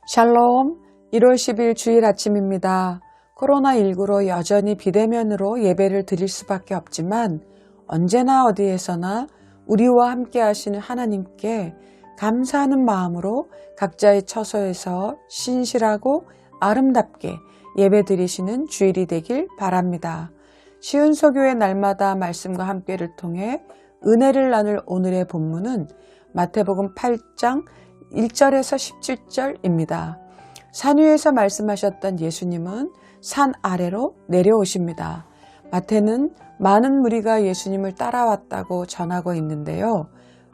샬롬, 1월 10일 주일 아침입니다. 코로나19로 여전히 비대면으로 예배를 드릴 수밖에 없지만 언제나 어디에서나 우리와 함께 하시는 하나님께 감사하는 마음으로 각자의 처소에서 신실하고 아름답게 예배 드리시는 주일이 되길 바랍니다. 쉬운 소교의 날마다 말씀과 함께를 통해 은혜를 나눌 오늘의 본문은 마태복음 8장 1절에서 17절입니다. 산 위에서 말씀하셨던 예수님은 산 아래로 내려오십니다. 마태는 많은 무리가 예수님을 따라왔다고 전하고 있는데요.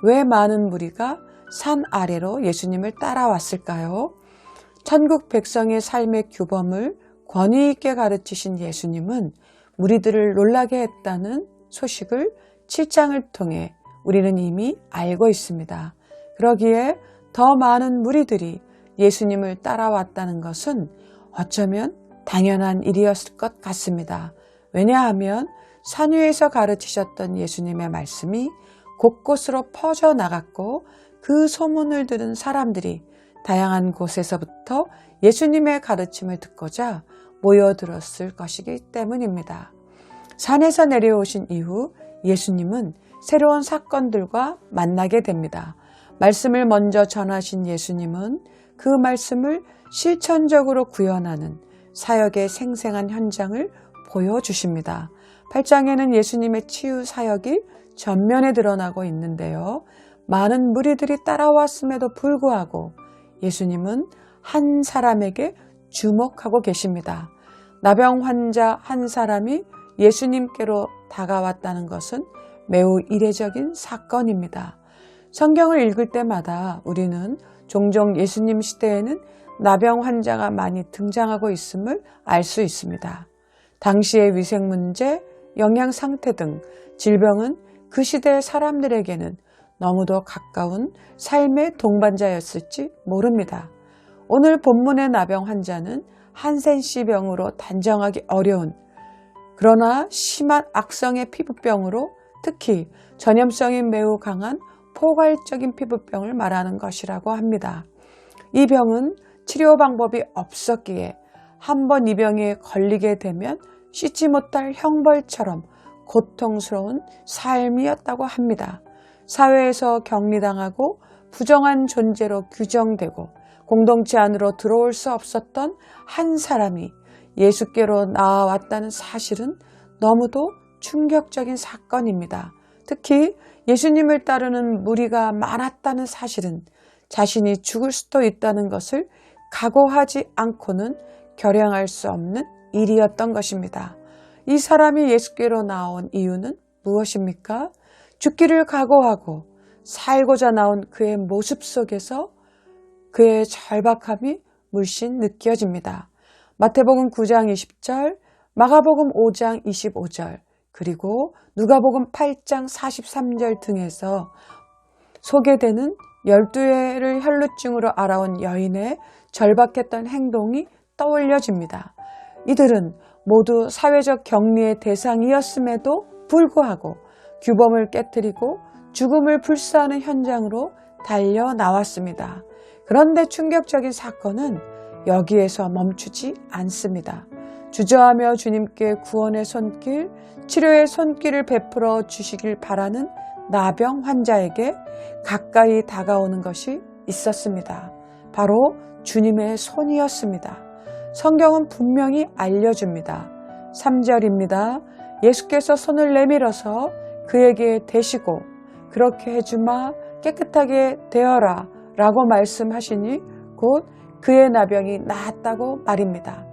왜 많은 무리가 산 아래로 예수님을 따라왔을까요? 천국 백성의 삶의 규범을 권위 있게 가르치신 예수님은 무리들을 놀라게 했다는 소식을 7장을 통해 우리는 이미 알고 있습니다. 그러기에 더 많은 무리들이 예수님을 따라왔다는 것은 어쩌면 당연한 일이었을 것 같습니다. 왜냐하면 산 위에서 가르치셨던 예수님의 말씀이 곳곳으로 퍼져나갔고 그 소문을 들은 사람들이 다양한 곳에서부터 예수님의 가르침을 듣고자 모여들었을 것이기 때문입니다. 산에서 내려오신 이후 예수님은 새로운 사건들과 만나게 됩니다. 말씀을 먼저 전하신 예수님은 그 말씀을 실천적으로 구현하는 사역의 생생한 현장을 보여주십니다. 8장에는 예수님의 치유 사역이 전면에 드러나고 있는데요. 많은 무리들이 따라왔음에도 불구하고 예수님은 한 사람에게 주목하고 계십니다. 나병 환자 한 사람이 예수님께로 다가왔다는 것은 매우 이례적인 사건입니다. 성경을 읽을 때마다 우리는 종종 예수님 시대에는 나병 환자가 많이 등장하고 있음을 알 수 있습니다. 당시의 위생 문제, 영양 상태 등 질병은 그 시대의 사람들에게는 너무도 가까운 삶의 동반자였을지 모릅니다. 오늘 본문의 나병 환자는 한센씨 병으로 단정하기 어려운 그러나 심한 악성의 피부병으로 특히 전염성이 매우 강한 포괄적인 피부병을 말하는 것이라고 합니다. 이 병은 치료 방법이 없었기에 한번 이 병에 걸리게 되면 씻지 못할 형벌처럼 고통스러운 삶이었다고 합니다. 사회에서 격리당하고 부정한 존재로 규정되고 공동체 안으로 들어올 수 없었던 한 사람이 예수께로 나아왔다는 사실은 너무도 충격적인 사건입니다. 특히 예수님을 따르는 무리가 많았다는 사실은 자신이 죽을 수도 있다는 것을 각오하지 않고는 결행할 수 없는 일이었던 것입니다. 이 사람이 예수께로 나온 이유는 무엇입니까? 죽기를 각오하고 살고자 나온 그의 모습 속에서 그의 절박함이 물씬 느껴집니다. 마태복음 9장 20절, 마가복음 5장 25절, 그리고 누가복음 8장 43절 등에서 소개되는 12회를 혈루증으로 알아온 여인의 절박했던 행동이 떠올려집니다. 이들은 모두 사회적 격리의 대상이었음에도 불구하고 규범을 깨뜨리고 죽음을 불사하는 현장으로 달려 나왔습니다. 그런데 충격적인 사건은 여기에서 멈추지 않습니다. 주저하며 주님께 구원의 손길, 치료의 손길을 베풀어 주시길 바라는 나병 환자에게 가까이 다가오는 것이 있었습니다. 바로 주님의 손이었습니다. 성경은 분명히 알려줍니다. 3절입니다. 예수께서 손을 내밀어서 그에게 대시고 그렇게 해주마 깨끗하게 되어라 라고 말씀하시니 곧 그의 나병이 나았다고 말입니다.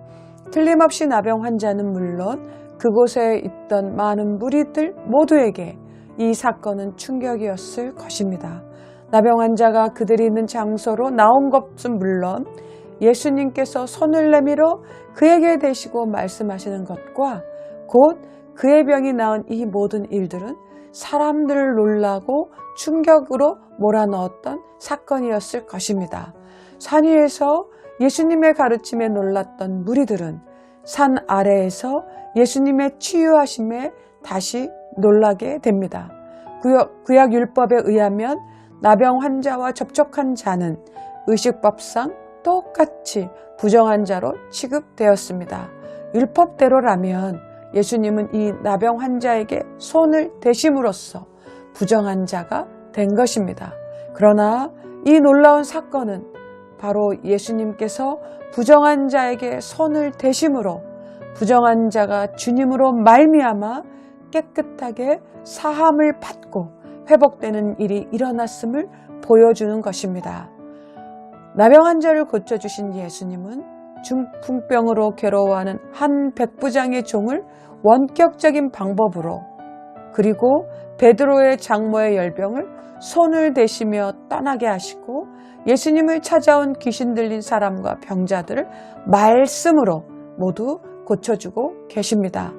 틀림없이 나병 환자는 물론 그곳에 있던 많은 무리들 모두에게 이 사건은 충격이었을 것입니다. 나병 환자가 그들이 있는 장소로 나온 것은 물론 예수님께서 손을 내밀어 그에게 대시고 말씀하시는 것과 곧 그의 병이 나은 이 모든 일들은 사람들을 놀라고 충격으로 몰아넣었던 사건이었을 것입니다. 산 위에서 예수님의 가르침에 놀랐던 무리들은 산 아래에서 예수님의 치유하심에 다시 놀라게 됩니다. 구약 율법에 의하면 나병 환자와 접촉한 자는 의식법상 똑같이 부정한 자로 취급되었습니다. 율법대로라면 예수님은 이 나병 환자에게 손을 대심으로써 부정한 자가 된 것입니다. 그러나 이 놀라운 사건은 바로 예수님께서 부정한 자에게 손을 대심으로 부정한 자가 주님으로 말미암아 깨끗하게 사함을 받고 회복되는 일이 일어났음을 보여주는 것입니다. 나병 환자를 고쳐주신 예수님은 중풍병으로 괴로워하는 한 백부장의 종을 원격적인 방법으로, 그리고 베드로의 장모의 열병을 손을 대시며 떠나게 하시고 예수님을 찾아온 귀신 들린 사람과 병자들을 말씀으로 모두 고쳐주고 계십니다.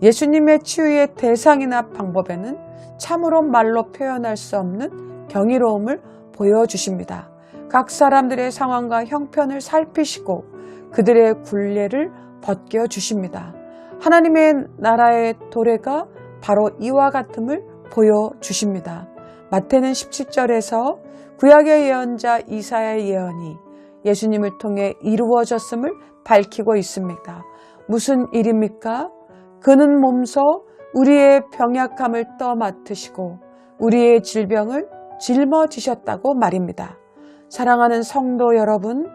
예수님의 치유의 대상이나 방법에는 참으로 말로 표현할 수 없는 경이로움을 보여주십니다. 각 사람들의 상황과 형편을 살피시고 그들의 굴레를 벗겨주십니다. 하나님의 나라의 도래가 바로 이와 같음을 보여주십니다. 마태는 17절에서 구약의 예언자 이사야의 예언이 예수님을 통해 이루어졌음을 밝히고 있습니다. 무슨 일입니까? 그는 몸소 우리의 병약함을 떠맡으시고 우리의 질병을 짊어지셨다고 말입니다. 사랑하는 성도 여러분,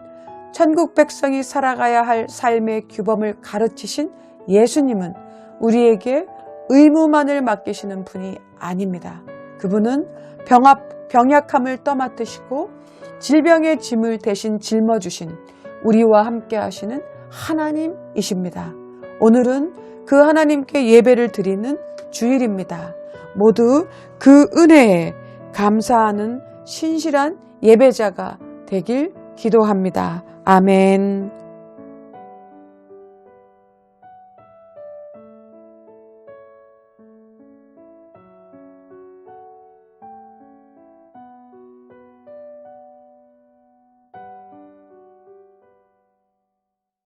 천국 백성이 살아가야 할 삶의 규범을 가르치신 예수님은 우리에게 의무만을 맡기시는 분이 아닙니다. 그분은 병약함을 떠맡으시고 질병의 짐을 대신 짊어주신 우리와 함께 하시는 하나님이십니다. 오늘은 그 하나님께 예배를 드리는 주일입니다. 모두 그 은혜에 감사하는 신실한 예배자가 되길 기도합니다. 아멘.